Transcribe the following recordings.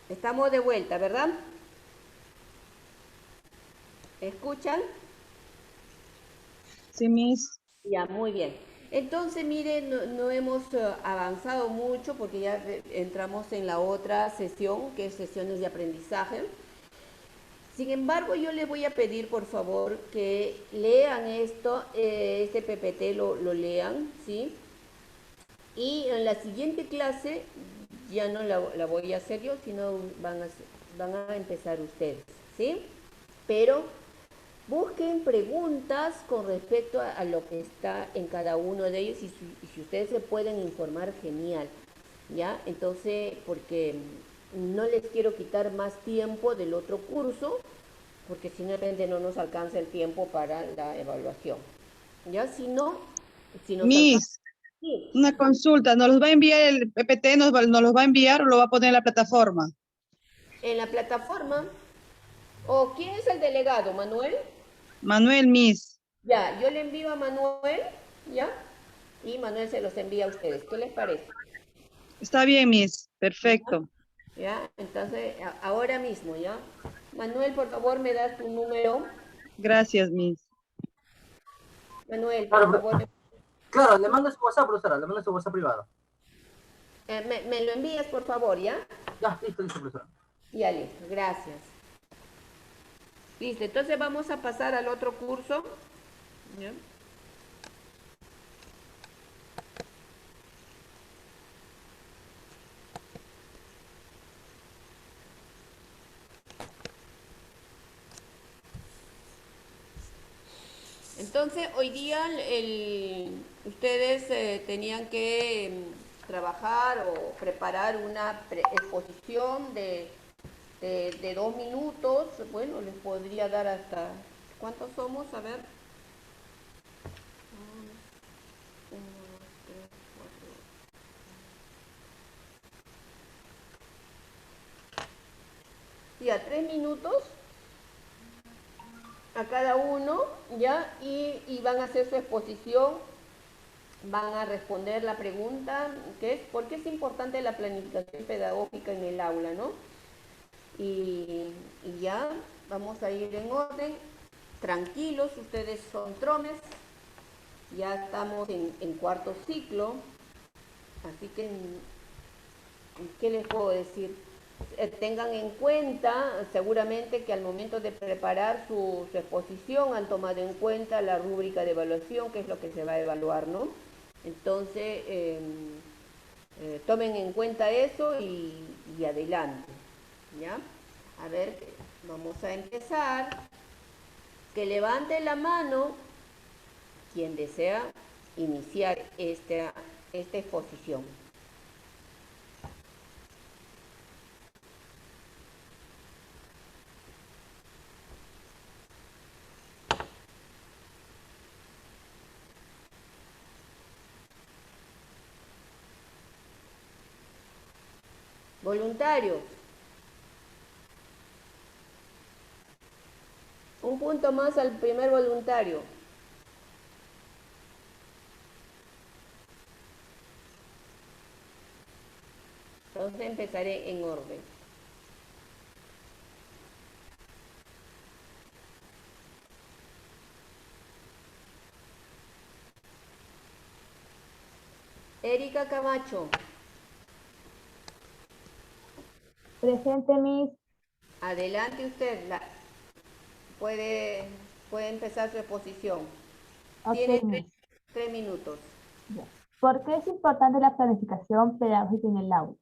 Estamos de vuelta, ¿verdad? ¿Escuchan? Sí, Miss. Ya, muy bien. Entonces, miren, no hemos avanzado mucho porque ya entramos en la otra sesión, que es sesiones de aprendizaje. Sin embargo, yo les voy a pedir, por favor, que lean esto, este PPT lo lean, ¿sí? Y en la siguiente clase ya no la voy a hacer yo, sino van a empezar ustedes, ¿sí? Pero busquen preguntas con respecto a lo que está en cada uno de ellos y si ustedes se pueden informar, genial, ¿ya? Entonces, porque no les quiero quitar más tiempo del otro curso, porque si no, de repente no nos alcanza el tiempo para la evaluación, ¿ya? Si nos alcanza, Miss, sí, una consulta. ¿Nos los va a enviar el PPT? ¿Nos los va a enviar o lo va a poner en la plataforma? en la plataforma. ¿O quién es el delegado, Manuel? Manuel, Miss. Ya, yo le envío a Manuel, ¿ya? Y Manuel se los envía a ustedes. ¿Qué les parece? Está bien, Miss. ¿Ya? Perfecto. ¿Ya? Entonces, ahora mismo, ¿ya? Manuel, por favor, me das tu número. Gracias, Miss. Manuel, por Claro, favor, claro, le mando su WhatsApp, profesora, le mando su WhatsApp privado. me lo envías, por favor, ¿ya? Ya, listo, listo, profesora. Ya, listo, gracias. Listo, entonces vamos a pasar al otro curso. ¿Ya? Entonces, hoy día ustedes tenían que trabajar o preparar una exposición de 2 minutos. Bueno, les podría dar hasta... ¿Cuántos somos? A ver. Uno, dos, tres, cuatro. Ya, 3 minutos a cada uno, ¿ya? Y van a hacer su exposición, van a responder la pregunta, que es, ¿por qué es importante la planificación pedagógica en el aula, ¿no? Y ya vamos a ir en orden, tranquilos, ustedes son tromes, ya estamos en cuarto ciclo, así que, ¿qué les puedo decir? Tengan en cuenta, seguramente que al momento de preparar su exposición han tomado en cuenta la rúbrica de evaluación, que es lo que se va a evaluar, ¿no? Entonces, tomen en cuenta eso y adelante, ¿ya? A ver, vamos a empezar. Que levante la mano quien desea iniciar esta exposición. Voluntarios, un punto más al primer voluntario. Entonces empezaré en orden. Erika Camacho, Presente, Miss. adelante usted. Puede, puede empezar su exposición. Ok, Tiene Miss. 3 minutos. Ya. ¿Por qué es importante la planificación pedagógica en el aula?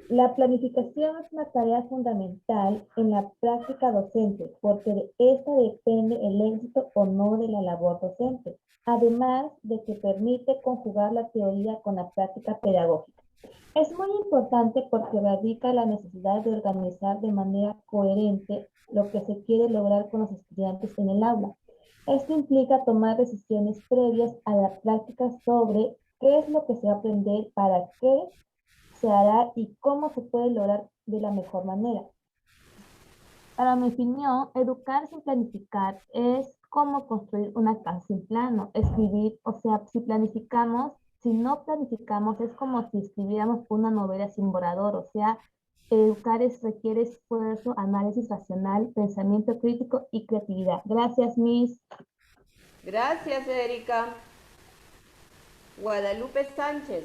La planificación es una tarea fundamental en la práctica docente porque de esta depende el éxito o no de la labor docente, además de que permite conjugar la teoría con la práctica pedagógica. Es muy importante porque radica la necesidad de organizar de manera coherente lo que se quiere lograr con los estudiantes en el aula. Esto implica tomar decisiones previas a la práctica sobre qué es lo que se va a aprender, para qué se hará y cómo se puede lograr de la mejor manera. Para mi opinión, educar sin planificar es como construir una casa sin plano, escribir, o sea, si planificamos, si no planificamos, es como si escribiéramos una novela sin borrador, o sea, Educar requiere esfuerzo, análisis racional, pensamiento crítico y creatividad. Gracias, Miss. Gracias, Erika. Guadalupe Sánchez.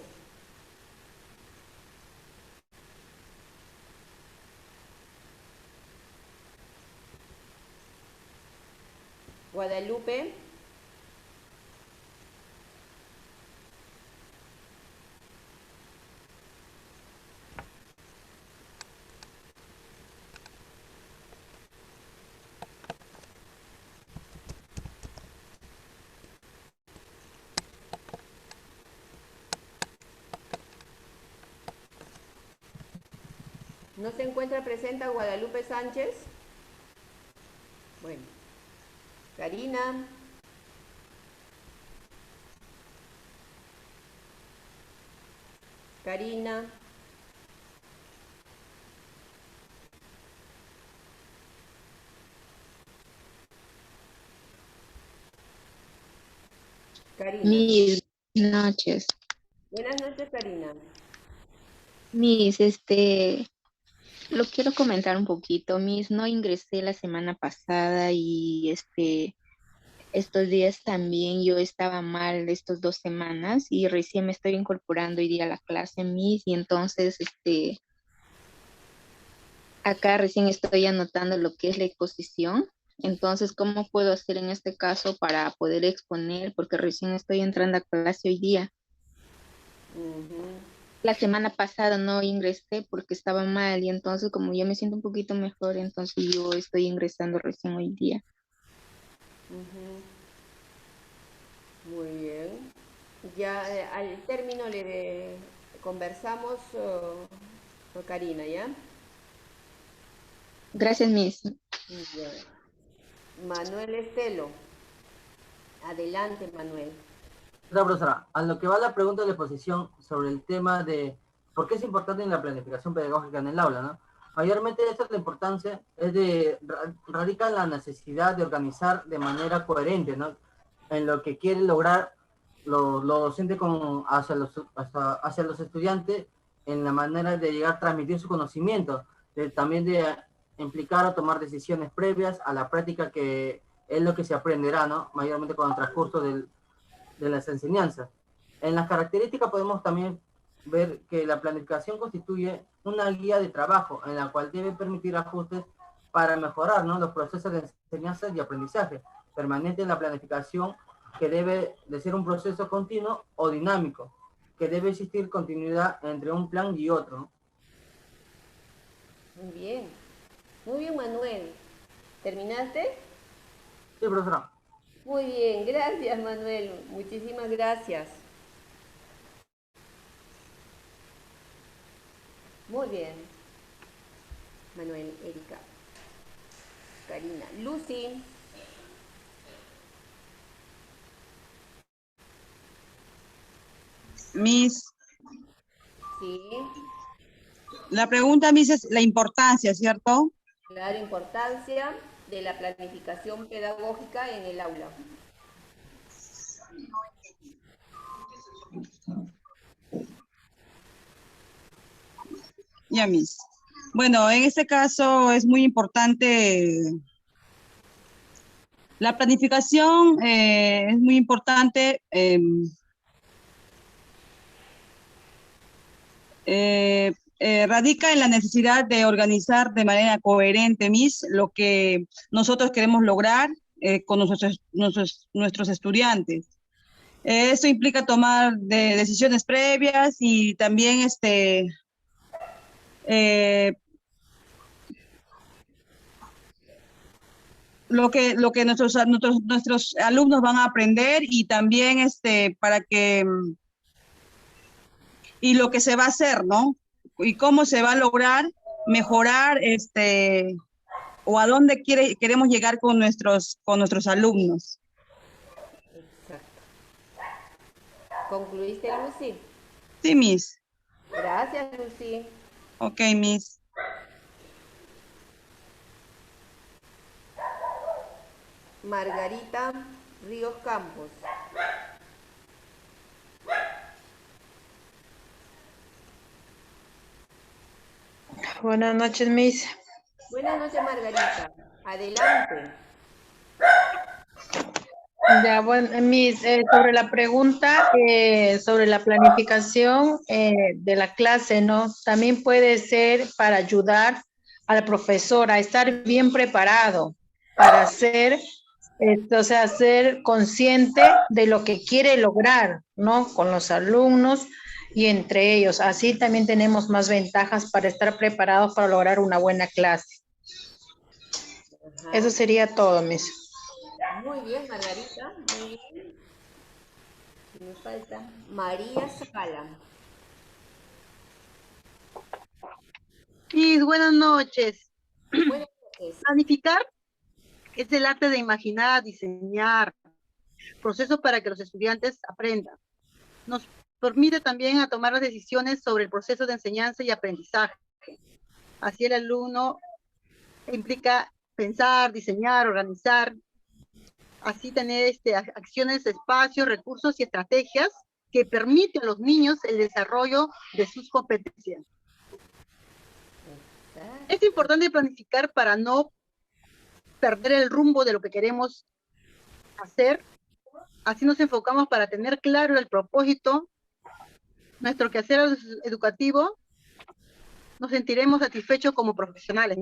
Guadalupe. ¿No se encuentra presente Guadalupe Sánchez? Bueno. Karina. Karina. Karina. Mis noches. Buenas noches, Karina. Mis, lo quiero comentar un poquito. Mis, no ingresé la semana pasada y estos días también yo estaba mal estos 2 semanas y recién me estoy incorporando hoy día a la clase, Mis, y entonces, acá recién estoy anotando lo que es la exposición. Entonces, ¿cómo puedo hacer en este caso para poder exponer? Porque recién estoy entrando a clase hoy día. Ujú. La semana pasada no ingresé porque estaba mal y entonces como yo me siento un poquito mejor, entonces yo estoy ingresando recién hoy día. Ujú. Muy bien. Ya al término conversamos con Karina, ¿ya? Gracias, Miss. Bien. Manuel Estelo. Adelante, Manuel. La profesora, a lo que va la pregunta de la exposición sobre el tema de por qué es importante en la planificación pedagógica en el aula, ¿no? Mayormente esta es la importancia, radica en la necesidad de organizar de manera coherente, ¿no? En lo que quiere lograr lo docente hacia los estudiantes, en la manera de llegar a transmitir su conocimiento, también de implicar o tomar decisiones previas a la práctica que es lo que se aprenderá, ¿no? Mayormente con el transcurso de las enseñanzas. En las características podemos también ver que la planificación constituye una guía de trabajo en la cual debe permitir ajustes para mejorar, ¿no?, los procesos de enseñanza y aprendizaje permanente en la planificación, que debe de ser un proceso continuo o dinámico, que debe existir continuidad entre un plan y otro, ¿no? Muy bien. Muy bien, Manuel. ¿Terminaste? Sí, profesora. Muy bien, gracias, Manuel. Muchísimas gracias. Muy bien. Manuel, Erika, Karina, Lucy. Miss, Sí, la pregunta, Miss, es la importancia, ¿cierto? la importancia de la planificación pedagógica en el aula. Ya, Miss. Bueno, en este caso es muy importante, la planificación es muy importante. Radica en la necesidad de organizar de manera coherente, Miss, lo que nosotros queremos lograr con nuestros estudiantes. Esto implica tomar decisiones previas y también eh, lo que nuestros alumnos van a aprender y también y lo que se va a hacer, ¿no? Y cómo se va a lograr mejorar o a dónde queremos llegar con nuestros alumnos. Exacto. ¿Concluiste, Lucy? Sí, Miss. Gracias, Lucy. Ok, Miss. Margarita Ríos Campos. Buenas noches, Miss. Buenas noches, Margarita. Adelante. Ya, bueno, Miss, sobre la pregunta sobre la planificación de la clase, ¿no? También puede ser para ayudar al profesor a estar bien preparado para ser, o sea, ser consciente de lo que quiere lograr, ¿no? Con los alumnos y entre ellos. Así también tenemos más ventajas para estar preparados para lograr una buena clase. Ajá. Eso sería todo, Miss. Muy bien, Margarita. Muy bien. Me falta María Zavala. Sí, buenas noches. Buenas noches. Planificar es el arte de imaginar, diseñar, proceso para que los estudiantes aprendan. Nos permite también a tomar las decisiones sobre el proceso de enseñanza y aprendizaje. Así el alumno implica pensar, diseñar, organizar, así tener acciones, espacios, recursos y estrategias que permiten a los niños el desarrollo de sus competencias. Es importante planificar para no perder el rumbo de lo que queremos hacer. Así nos enfocamos para tener claro el propósito, nuestro quehacer educativo, nos sentiremos satisfechos como profesionales.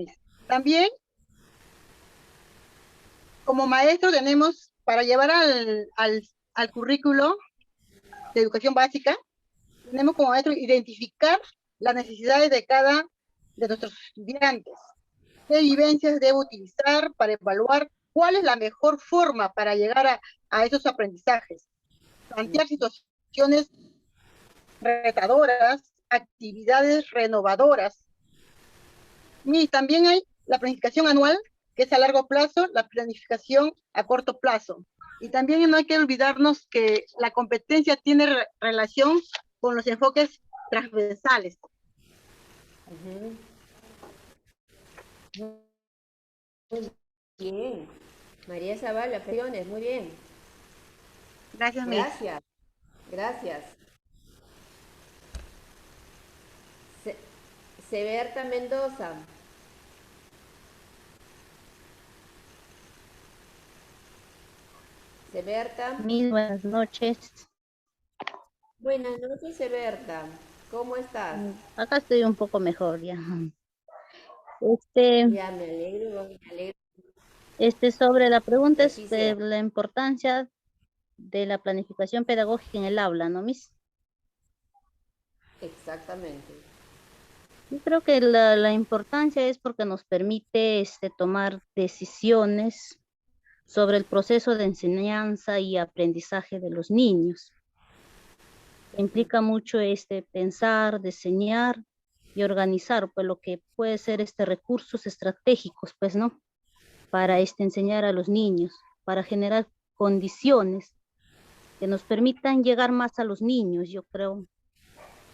También, como maestro, tenemos para llevar al currículo de educación básica, tenemos como maestro identificar las necesidades de cada de nuestros estudiantes. ¿Qué vivencias debo utilizar para evaluar cuál es la mejor forma para llegar a esos aprendizajes? Plantear situaciones retadoras, actividades renovadoras. Y también hay la planificación anual, que es a largo plazo, la planificación a corto plazo. Y también no hay que olvidarnos que la competencia tiene relación con los enfoques transversales. Muy bien. María Zavala, felicidades, muy bien. Gracias, Miss. Gracias. Gracias. Seberta Mendoza. Seberta. Mis buenas noches. Buenas noches, Seberta. ¿Cómo estás? Acá estoy un poco mejor ya. Ya, me alegro, me alegro. Sobre la pregunta Así sea. la importancia de la planificación pedagógica en el aula, ¿no, Miss? Exactamente. Yo creo que la importancia es porque nos permite tomar decisiones sobre el proceso de enseñanza y aprendizaje de los niños. Implica mucho pensar, diseñar y organizar pues lo que puede ser recursos estratégicos, pues, ¿no? Para enseñar a los niños, para generar condiciones que nos permitan llegar más a los niños, yo creo,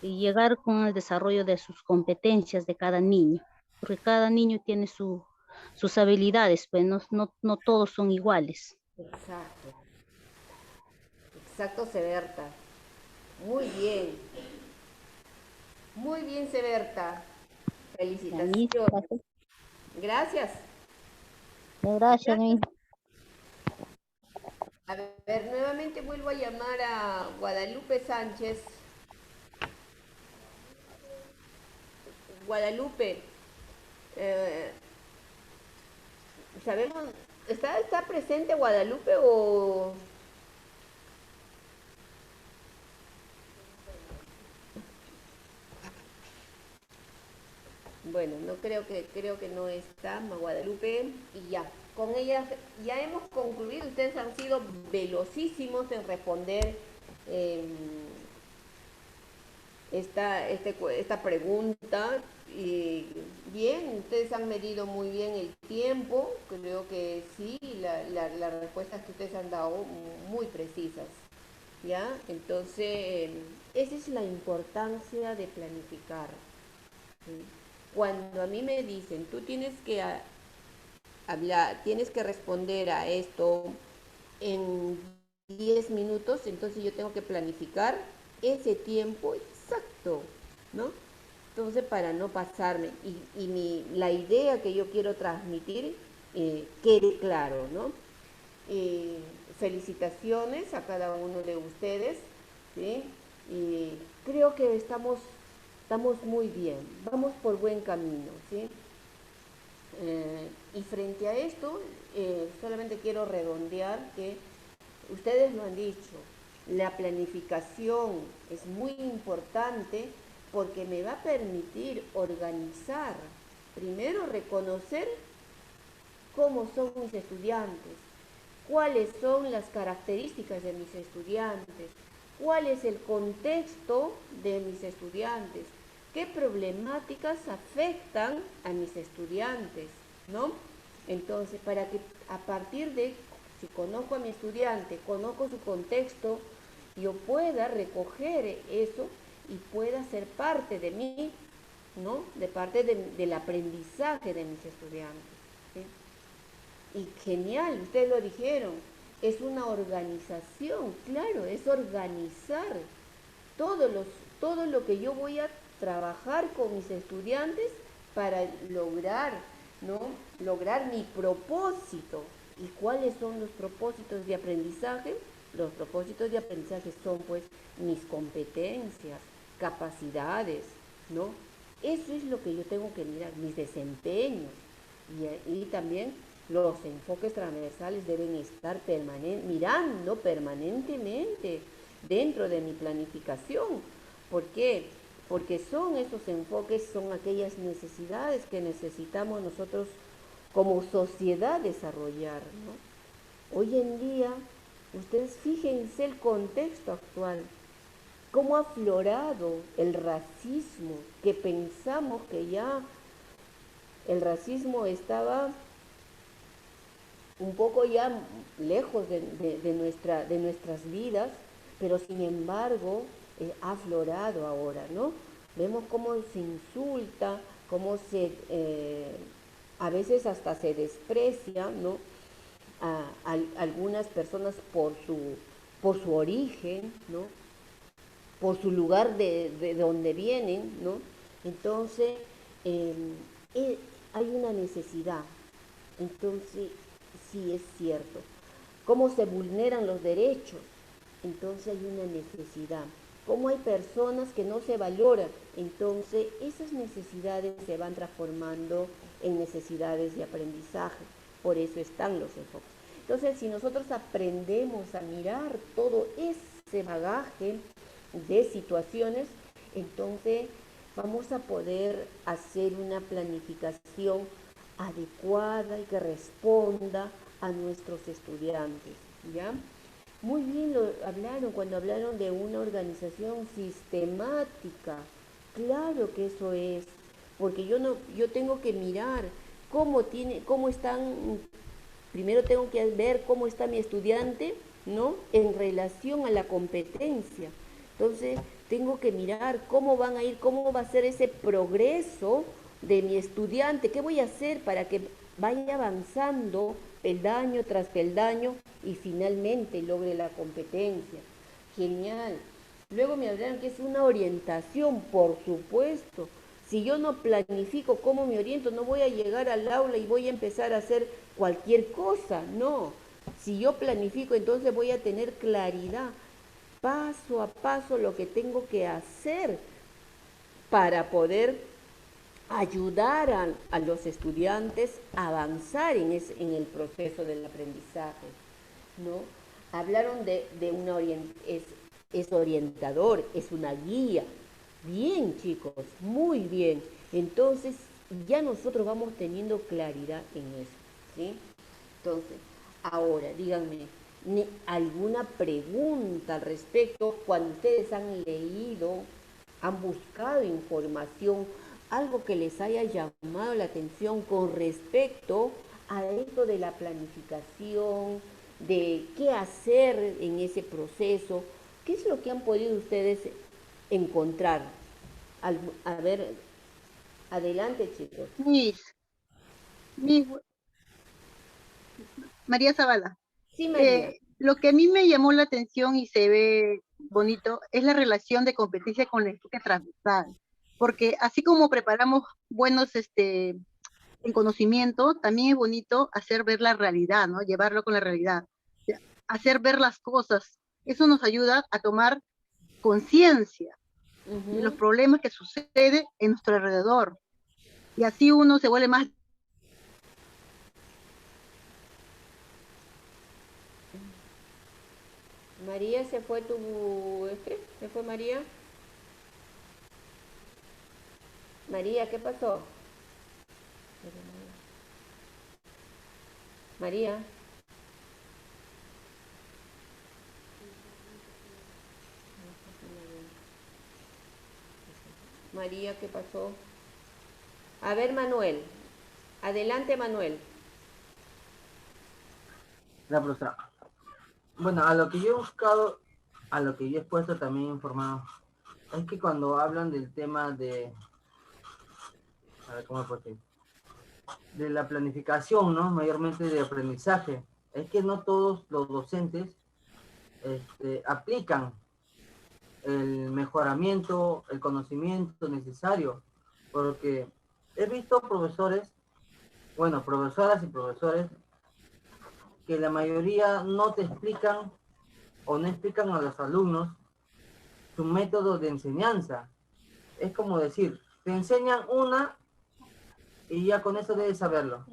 y llegar con el desarrollo de sus competencias de cada niño, porque cada niño tiene sus habilidades, pues no todos son iguales. Exacto. Exacto, Seberta. Muy bien. Muy bien, Seberta. Felicitaciones. Gracias. Gracias, Miss. A ver, nuevamente vuelvo a llamar a Guadalupe Sánchez. Guadalupe, ¿sabemos? ¿Está presente Guadalupe o...? Bueno, no creo que no está Guadalupe y ya. Con ella ya hemos concluido. Ustedes han sido velocísimos en responder esta pregunta. Y bien, ustedes han medido muy bien el tiempo. Creo que sí, las respuestas que ustedes han dado muy precisas. ¿Ya? Entonces, esa es la importancia de planificar. ¿Sí? Cuando a mí me dicen, tú tienes que hablar, tienes que responder a esto en 10 minutos, entonces yo tengo que planificar ese tiempo exacto, ¿no? Entonces, para no pasarme, la idea que yo quiero transmitir quede claro, ¿no? Felicitaciones a cada uno de ustedes, ¿sí? Y creo que estamos muy bien, vamos por buen camino, ¿sí? Y frente a esto, solamente quiero redondear que ustedes lo han dicho, la planificación es muy importante porque me va a permitir organizar, primero reconocer cómo son mis estudiantes, cuáles son las características de mis estudiantes, cuál es el contexto de mis estudiantes, qué problemáticas afectan a mis estudiantes, ¿no? Entonces, para que a partir de, si conozco a mi estudiante, conozco su contexto, yo pueda recoger eso y pueda ser parte de mí, ¿no? De parte del aprendizaje de mis estudiantes, ¿sí? Y genial, ustedes lo dijeron, es una organización, claro, es organizar todo lo que yo voy a trabajar con mis estudiantes para lograr, ¿no? Lograr mi propósito. ¿Y cuáles son los propósitos de aprendizaje? Los propósitos de aprendizaje son pues mis competencias, capacidades, ¿no? Eso es lo que yo tengo que mirar, mis desempeños. Y también los enfoques transversales deben estar mirando permanentemente dentro de mi planificación. ¿Por qué? Porque son esos enfoques, son aquellas necesidades que necesitamos nosotros como sociedad desarrollar, ¿no? Hoy en día, ustedes fíjense el contexto actual, cómo ha aflorado el racismo, que pensamos que ya el racismo estaba un poco ya lejos de nuestras vidas, pero sin embargo ha aflorado ahora, ¿no? Vemos cómo se insulta, cómo a veces hasta se desprecia, ¿no? A algunas personas por su origen, ¿no? Por su lugar de donde vienen, ¿no? Entonces, hay una necesidad. Entonces, sí es cierto. ¿Cómo se vulneran los derechos? Entonces hay una necesidad. ¿Cómo hay personas que no se valoran? Entonces esas necesidades se van transformando en necesidades de aprendizaje. Por eso están los enfoques. Entonces, si nosotros aprendemos a mirar todo ese bagaje de situaciones, entonces vamos a poder hacer una planificación adecuada y que responda a nuestros estudiantes, ¿ya? Muy bien lo hablaron cuando hablaron de una organización sistemática. Claro que eso es, porque yo tengo que mirar cómo están, primero tengo que ver cómo está mi estudiante, ¿no? En relación a la competencia. Entonces, tengo que mirar cómo van a ir, cómo va a ser ese progreso de mi estudiante, qué voy a hacer para que vaya avanzando peldaño tras peldaño y finalmente logre la competencia. Genial. Luego me hablaron que es una orientación, por supuesto. Si yo no planifico cómo me oriento, no voy a llegar al aula y voy a empezar a hacer cualquier cosa, no. Si yo planifico, entonces voy a tener claridad, paso a paso, lo que tengo que hacer para poder ayudar a los estudiantes a avanzar en el proceso del aprendizaje, ¿no? Hablaron de una es orientador, es una guía. Bien, chicos, muy bien. Entonces, ya nosotros vamos teniendo claridad en eso, ¿sí? Entonces, ahora, díganme, ¿alguna pregunta al respecto cuando ustedes han leído, han buscado información, algo que les haya llamado la atención con respecto a esto de la planificación, de qué hacer en ese proceso? ¿Qué es lo que han podido ustedes encontrar? A ver, adelante, chicos. Miss María Zavala. Sí, María. Lo que a mí me llamó la atención y se ve bonito es la relación de competencia con el enfoque transversal. porque así como preparamos buenos en conocimiento, también es bonito hacer ver la realidad, ¿no? Llevarlo con la realidad, hacer ver las cosas. Eso nos ayuda a tomar conciencia de los problemas que suceden en nuestro alrededor. Y así uno se vuelve más. María, ¿se fue ¿Se fue María? María, ¿qué pasó? María. María, ¿qué pasó? A ver, Manuel. Adelante, Manuel. La profesora. Bueno, a lo que yo he buscado, a lo que yo he puesto también informado, es que cuando hablan del tema de, a ver, ¿cómo puedo decir? De la planificación, ¿no? Mayormente de aprendizaje, es que no todos los docentes aplican el mejoramiento, el conocimiento necesario, porque he visto profesores, bueno, profesoras y profesores, que la mayoría no te explican o no explican a los alumnos su método de enseñanza. Es como decir, te enseñan una y ya con eso debes saberlo.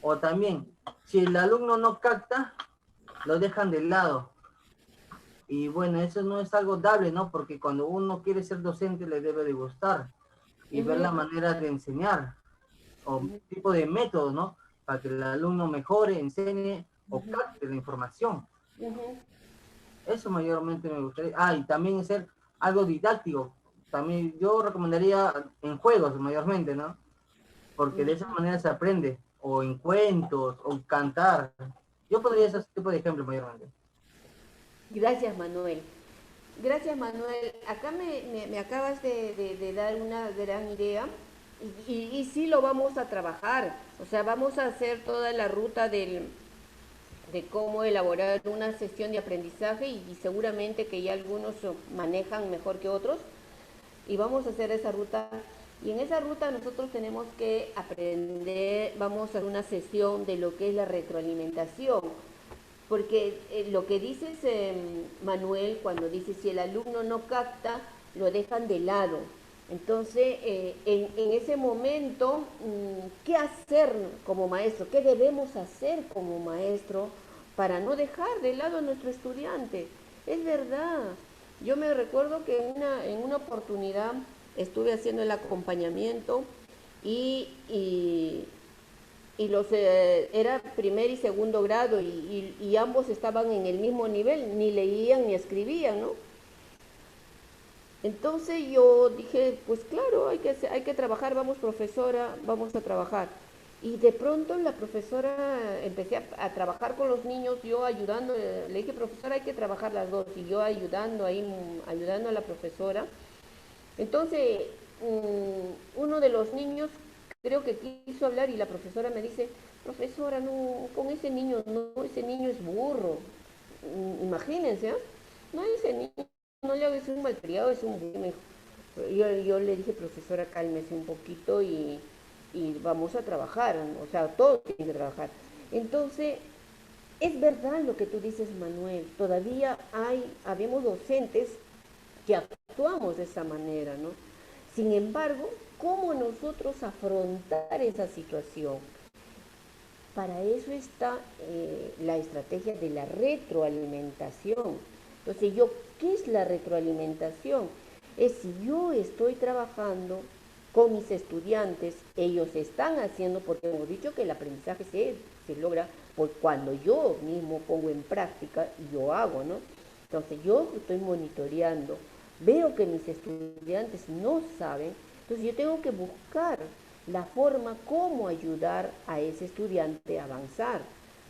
O también, si el alumno no capta, lo dejan de lado. Y bueno, eso no es algo dable, ¿no? Porque cuando uno quiere ser docente le debe de gustar y ver la manera de enseñar o tipo de método, ¿no? Para que el alumno mejore, enseñe o capte la información. Eso mayormente me gustaría. Ah, y también ser algo didáctico. También yo recomendaría en juegos mayormente, ¿no? Porque de esa manera se aprende, o en cuentos, o cantar. Yo podría ese tipo de ejemplos mayormente. Gracias, Manuel. Gracias, Manuel. Acá me acabas de dar una gran idea y sí lo vamos a trabajar. O sea, vamos a hacer toda la ruta de cómo elaborar una sesión de aprendizaje y seguramente que ya algunos manejan mejor que otros. Y vamos a hacer esa ruta. Y en esa ruta nosotros tenemos que aprender, vamos a hacer una sesión de lo que es la retroalimentación. Porque lo que dices, Manuel, cuando dices si el alumno no capta, lo dejan de lado. Entonces, en ese momento, ¿qué hacer como maestro? ¿Qué debemos hacer como maestro para no dejar de lado a nuestro estudiante? Es verdad. Yo me recuerdo que en una oportunidad estuve haciendo el acompañamiento y era primer y segundo grado y ambos estaban en el mismo nivel, ni leían ni escribían, ¿no? Entonces yo dije, pues claro, hay que trabajar, vamos profesora, vamos a trabajar. Y de pronto la profesora, empecé a trabajar con los niños, yo ayudando, le dije, profesora, hay que trabajar las dos, y yo ayudando a la profesora. Entonces, uno de los niños creo que quiso hablar y la profesora me dice, profesora, no, con ese niño, no, ese niño es burro. Imagínense, ¿eh? No, ese niño, no le hago, es un malcriado, es un burro. Yo le dije, profesora, cálmese un poquito y vamos a trabajar, o sea, todos tienen que trabajar. Entonces, es verdad lo que tú dices, Manuel, todavía habemos docentes que actuamos de esa manera, ¿no? Sin embargo, ¿cómo nosotros afrontar esa situación? Para eso está la estrategia de la retroalimentación. Entonces, ¿qué es la retroalimentación? Es si yo estoy trabajando con mis estudiantes, ellos están haciendo, porque hemos dicho que el aprendizaje se logra por cuando yo mismo pongo en práctica y yo hago, ¿no? Entonces, yo estoy monitoreando, veo que mis estudiantes no saben, entonces yo tengo que buscar la forma cómo ayudar a ese estudiante a avanzar,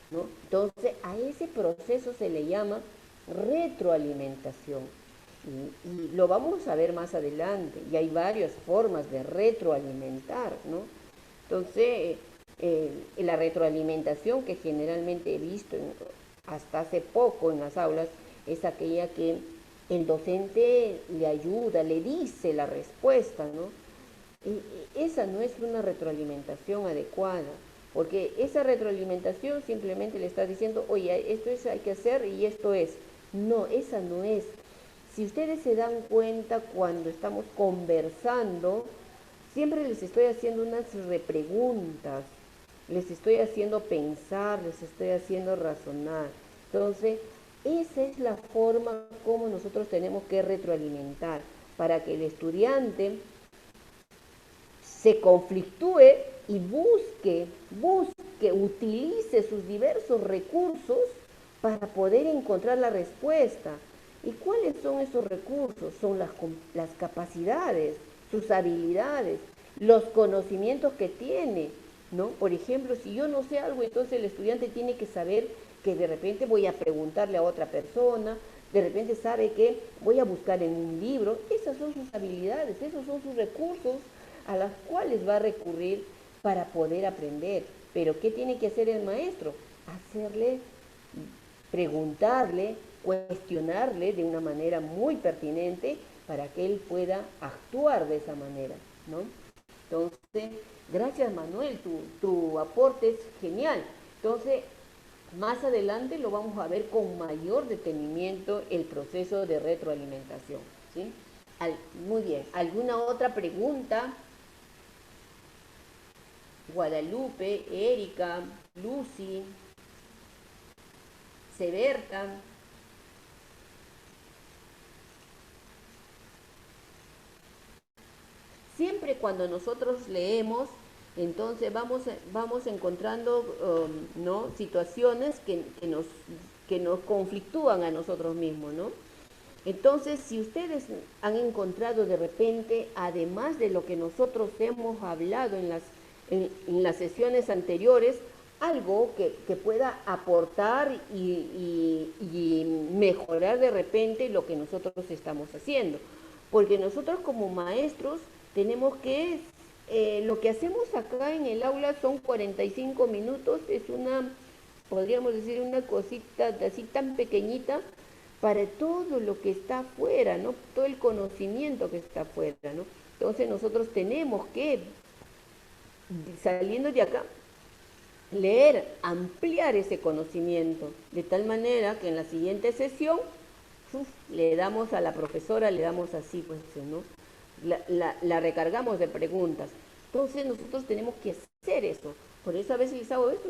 ¿no? Entonces, a ese proceso se le llama retroalimentación. Y lo vamos a ver más adelante, y hay varias formas de retroalimentar, ¿no? Entonces, la retroalimentación que generalmente he visto hasta hace poco en las aulas es aquella que el docente le ayuda, le dice la respuesta, ¿no? Esa no es una retroalimentación adecuada, porque esa retroalimentación simplemente le está diciendo, oye, esto es, hay que hacer y esto es. No, esa no es. Si ustedes se dan cuenta cuando estamos conversando, siempre les estoy haciendo unas repreguntas, les estoy haciendo pensar, les estoy haciendo razonar. Entonces, esa es la forma como nosotros tenemos que retroalimentar para que el estudiante se conflictúe y busque, utilice sus diversos recursos para poder encontrar la respuesta. ¿Y cuáles son esos recursos? Son las capacidades, sus habilidades, los conocimientos que tiene, ¿no? Por ejemplo, si yo no sé algo, entonces el estudiante tiene que saber que de repente voy a preguntarle a otra persona, de repente sabe que voy a buscar en un libro. Esas son sus habilidades, esos son sus recursos a las cuales va a recurrir para poder aprender. Pero ¿qué tiene que hacer el maestro? Hacerle, preguntarle, cuestionarle de una manera muy pertinente para que él pueda actuar de esa manera, ¿no? Entonces, gracias Manuel, tu aporte es genial. Entonces, más adelante lo vamos a ver con mayor detenimiento el proceso de retroalimentación, ¿sí? Muy bien, ¿alguna otra pregunta? Guadalupe, Erika, Lucy, Seberta. Siempre cuando nosotros leemos, entonces vamos encontrando ¿no? situaciones que nos conflictúan a nosotros mismos, ¿no? Entonces, si ustedes han encontrado de repente, además de lo que nosotros hemos hablado en las sesiones anteriores, algo que pueda aportar y mejorar de repente lo que nosotros estamos haciendo. Porque nosotros como maestros tenemos que, lo que hacemos acá en el aula son 45 minutos, es una, podríamos decir, una cosita así tan pequeñita para todo lo que está afuera, ¿no? Todo el conocimiento que está afuera, ¿no? Entonces nosotros tenemos que, saliendo de acá, leer, ampliar ese conocimiento, de tal manera que en la siguiente sesión le damos a la profesora, le damos así, pues, ¿no? La recargamos de preguntas. Entonces nosotros tenemos que hacer eso. Por eso a veces les hago eso,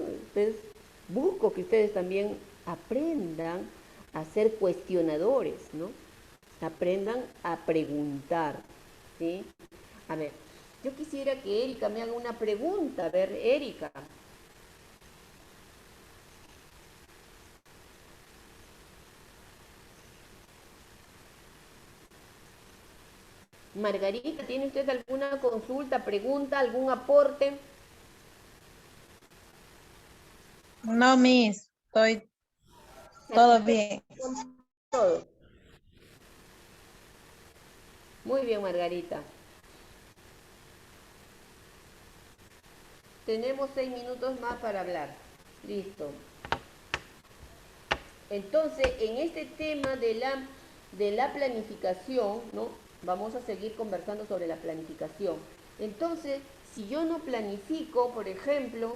busco que ustedes también aprendan a ser cuestionadores, ¿no? Aprendan a preguntar, ¿sí? A ver, yo quisiera que Erika me haga una pregunta. A ver, Erika. Margarita, ¿tiene usted alguna consulta, pregunta, algún aporte? No, Miss, estoy todo bien. Todo. Muy bien, Margarita. Tenemos 6 minutos más para hablar. Listo. Entonces, en este tema de la planificación, ¿no? Vamos a seguir conversando sobre la planificación. Entonces, si yo no planifico, por ejemplo,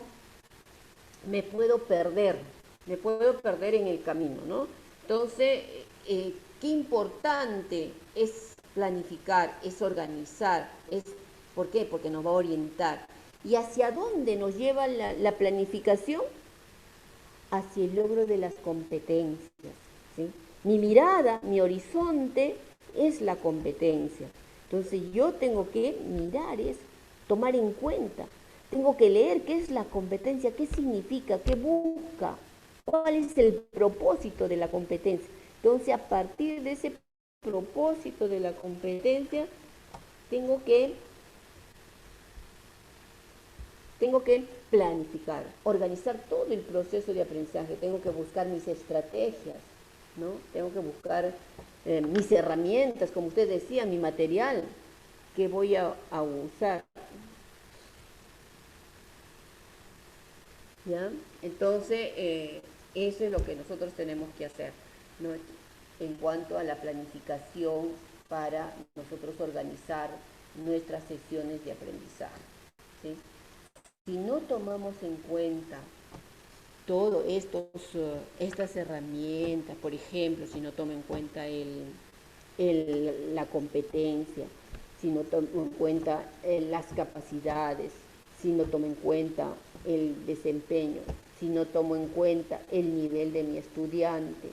me puedo perder en el camino, ¿no? Entonces, qué importante es planificar, es organizar, ¿por qué? Porque nos va a orientar. ¿Y hacia dónde nos lleva la planificación? Hacia el logro de las competencias, ¿sí? Mi mirada, mi horizonte es la competencia. Entonces yo tengo que mirar eso, tomar en cuenta. Tengo que leer qué es la competencia, qué significa, qué busca, cuál es el propósito de la competencia. Entonces, a partir de ese propósito de la competencia, tengo que planificar, organizar todo el proceso de aprendizaje. Tengo que buscar mis estrategias, ¿no? Tengo que buscar mis herramientas, como usted decía, mi material que voy a usar. ¿Ya? Entonces, eso es lo que nosotros tenemos que hacer, ¿no? en cuanto a la planificación para nosotros organizar nuestras sesiones de aprendizaje, ¿sí? Si no tomamos en cuenta todas estas herramientas, por ejemplo, si no tomo en cuenta la competencia, si no tomo en cuenta las capacidades, si no tomo en cuenta el desempeño, si no tomo en cuenta el nivel de mi estudiante,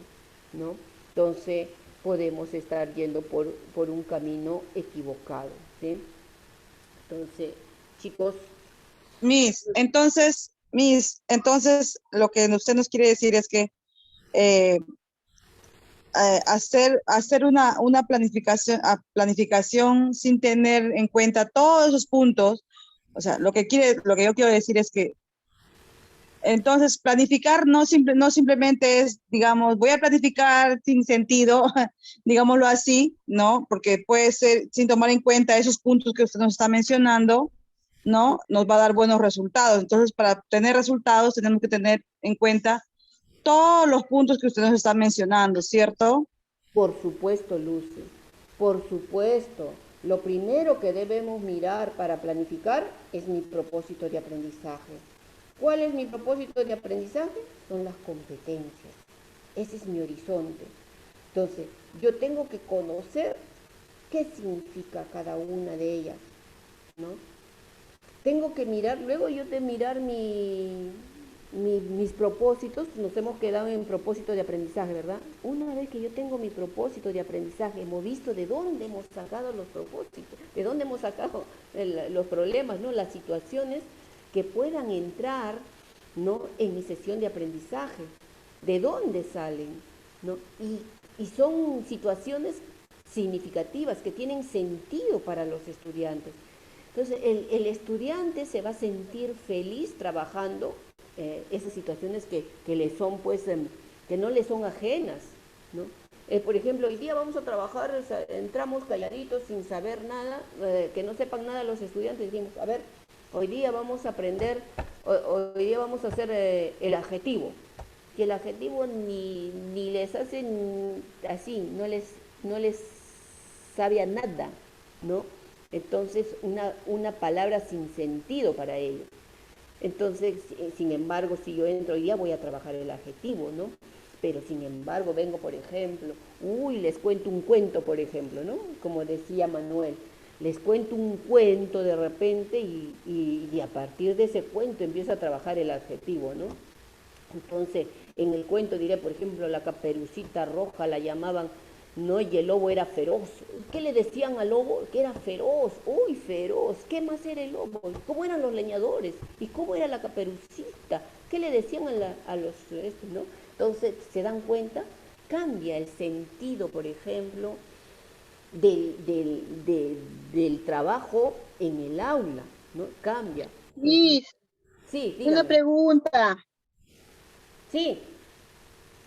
¿no? Entonces podemos estar yendo por un camino equivocado, ¿sí? Entonces, chicos. Entonces, lo que usted nos quiere decir es que hacer una planificación sin tener en cuenta todos esos puntos, o sea, lo que yo quiero decir es que entonces planificar no simplemente es, digamos, voy a planificar sin sentido, digámoslo así, ¿no? Porque puede ser sin tomar en cuenta esos puntos que usted nos está mencionando, ¿no? Nos va a dar buenos resultados. Entonces, para obtener resultados tenemos que tener en cuenta todos los puntos que usted nos está mencionando, ¿cierto? Por supuesto, Lucy, por supuesto. Lo primero que debemos mirar para planificar es mi propósito de aprendizaje. ¿Cuál es mi propósito de aprendizaje? Son las competencias. Ese es mi horizonte. Entonces, yo tengo que conocer qué significa cada una de ellas, ¿no? Tengo que mirar, luego yo de mirar mis propósitos, nos hemos quedado en propósito de aprendizaje, ¿verdad? Una vez que yo tengo mi propósito de aprendizaje, hemos visto de dónde hemos sacado los propósitos, de dónde hemos sacado los problemas, ¿no? Las situaciones que puedan entrar, ¿no? En mi sesión de aprendizaje, de dónde salen, ¿no? Y son situaciones significativas que tienen sentido para los estudiantes. Entonces, el estudiante se va a sentir feliz trabajando esas situaciones que le son, pues, que no le son ajenas, ¿no? Por ejemplo, hoy día vamos a trabajar, o sea, entramos calladitos sin saber nada, que no sepan nada los estudiantes, decimos, a ver, hoy día vamos a aprender, hoy día vamos a hacer el adjetivo, que el adjetivo ni les hace así, no les sabe a nada, ¿no? Entonces, una palabra sin sentido para ellos. Entonces, sin embargo, si yo entro hoy día voy a trabajar el adjetivo, ¿no? Pero sin embargo, vengo, por ejemplo, les cuento un cuento, por ejemplo, ¿no? Como decía Manuel, les cuento un cuento de repente y a partir de ese cuento empiezo a trabajar el adjetivo, ¿no? Entonces, en el cuento diré, por ejemplo, la Caperucita Roja la llamaban, no, y el lobo era feroz. ¿Qué le decían al lobo? Que era feroz. ¡Uy, feroz! ¿Qué más era el lobo? ¿Cómo eran los leñadores? ¿Y cómo era la Caperucita? ¿Qué le decían a los no? Entonces, ¿se dan cuenta? Cambia el sentido, por ejemplo, del trabajo en el aula, ¿no? Cambia. Liz, Sí, una dígame. pregunta. Sí.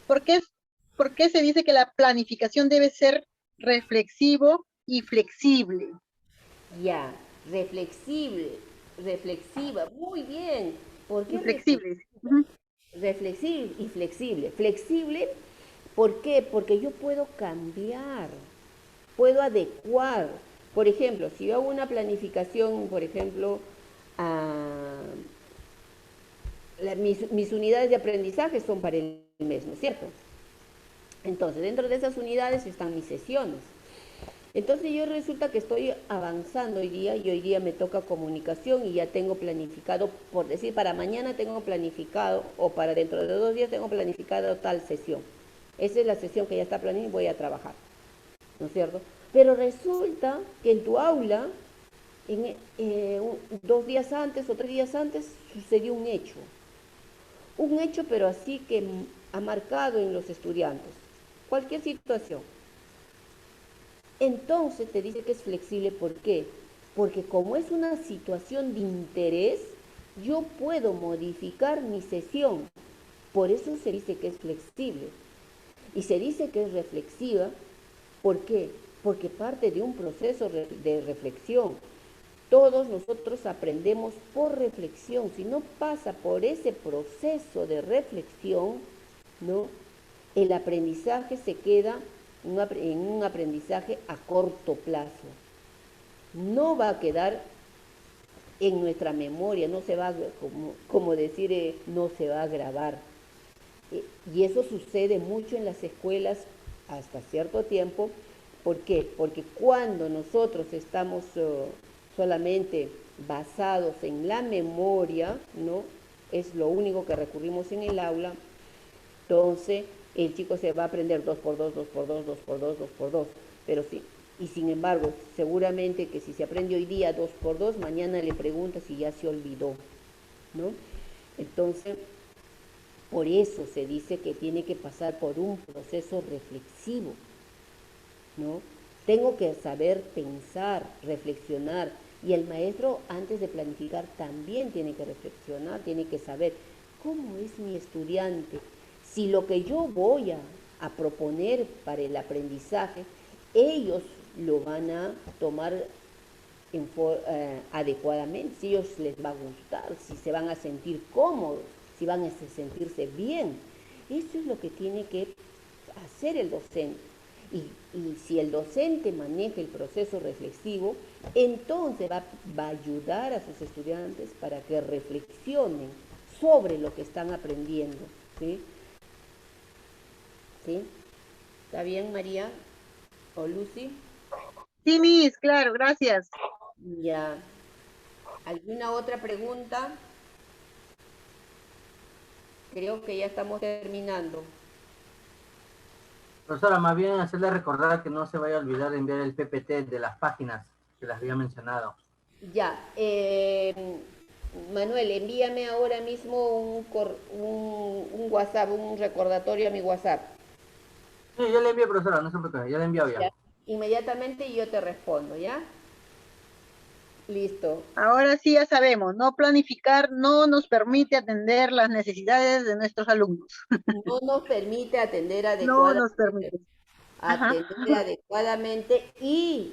¿Por qué se dice que la planificación debe ser reflexivo y flexible? Ya, reflexiva, muy bien. ¿Por qué Flexible. reflexible y flexible? Flexible, ¿por qué? Porque yo puedo cambiar, puedo adecuar. Por ejemplo, si yo hago una planificación, por ejemplo, mis unidades de aprendizaje son para el mes, ¿no es cierto? Entonces, dentro de esas unidades están mis sesiones. Entonces yo resulta que estoy avanzando hoy día y hoy día me toca comunicación y ya tengo planificado, por decir, para mañana tengo planificado o para dentro de 2 días tengo planificado tal sesión. Esa es la sesión que ya está planeada y voy a trabajar, ¿no es cierto? Pero resulta que en tu aula, 2 días antes o 3 días antes, sucedió un hecho pero así que ha marcado en los estudiantes, cualquier situación. Entonces te dice que es flexible, ¿por qué? Porque como es una situación de interés, yo puedo modificar mi sesión. Por eso se dice que es flexible. Y se dice que es reflexiva, ¿por qué? Porque parte de un proceso de reflexión. Todos nosotros aprendemos por reflexión. Si no pasa por ese proceso de reflexión, ¿no? El aprendizaje se queda en un aprendizaje a corto plazo. No va a quedar en nuestra memoria, no se va, como decir, no se va a grabar. Y eso sucede mucho en las escuelas hasta cierto tiempo. ¿Por qué? Porque cuando nosotros estamos solamente basados en la memoria, ¿no? Es lo único que recurrimos en el aula, entonces el chico se va a aprender 2 por 2, 2 por 2, 2 por 2, 2 por 2, pero sí. Y sin embargo, seguramente que si se aprende hoy día 2 por 2, mañana le pregunta si ya se olvidó, ¿no? Entonces, por eso se dice que tiene que pasar por un proceso reflexivo, ¿no? Tengo que saber pensar, reflexionar, y el maestro antes de planificar también tiene que reflexionar, tiene que saber cómo es mi estudiante, si lo que yo voy a proponer para el aprendizaje, ellos lo van a tomar adecuadamente, si a ellos les va a gustar, si se van a sentir cómodos, si van a sentirse bien. Eso es lo que tiene que hacer el docente. Y si el docente maneja el proceso reflexivo, entonces va a ayudar a sus estudiantes para que reflexionen sobre lo que están aprendiendo. ¿Sí? ¿Sí? ¿Está bien, María? ¿O Lucy? Sí, Miss, claro, gracias. Ya. ¿Alguna otra pregunta? Creo que ya estamos terminando. Profesora, más bien hacerle recordar que no se vaya a olvidar de enviar el PPT de las páginas que las había mencionado. Ya. Manuel, envíame ahora mismo un WhatsApp, un recordatorio a mi WhatsApp. Sí, ya le envié, profesora, no se preocupe, ya le he enviado ya. Inmediatamente yo te respondo, ¿ya? Listo. Ahora sí ya sabemos, no planificar no nos permite atender las necesidades de nuestros alumnos. No nos permite atender No nos adecuadamente. permite. Ajá. Atender adecuadamente y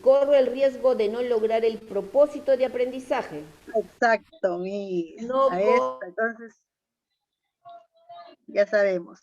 corro el riesgo de no lograr el propósito de aprendizaje. Exacto, Miss. No A esto, entonces, ya sabemos.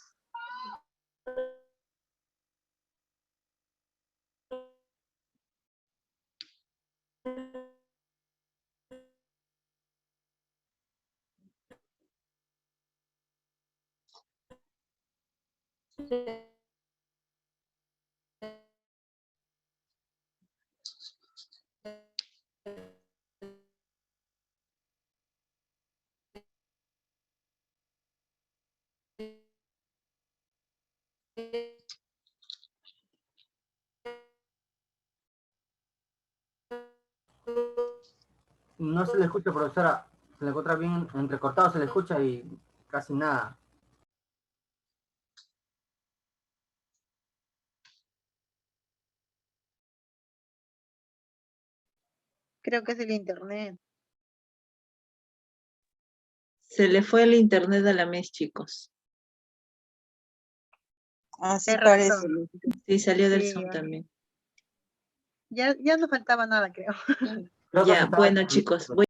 No se le escucha, profesora, se le encuentra bien entrecortado, se le escucha y casi nada. Creo que es el internet. Se le fue el internet a la MES, chicos. Así Tienes parece. razón. Sí, salió del Sí, Zoom ya. también. Ya no faltaba nada, creo. Creo que se Ya, estaba bueno, complicando. chicos, voy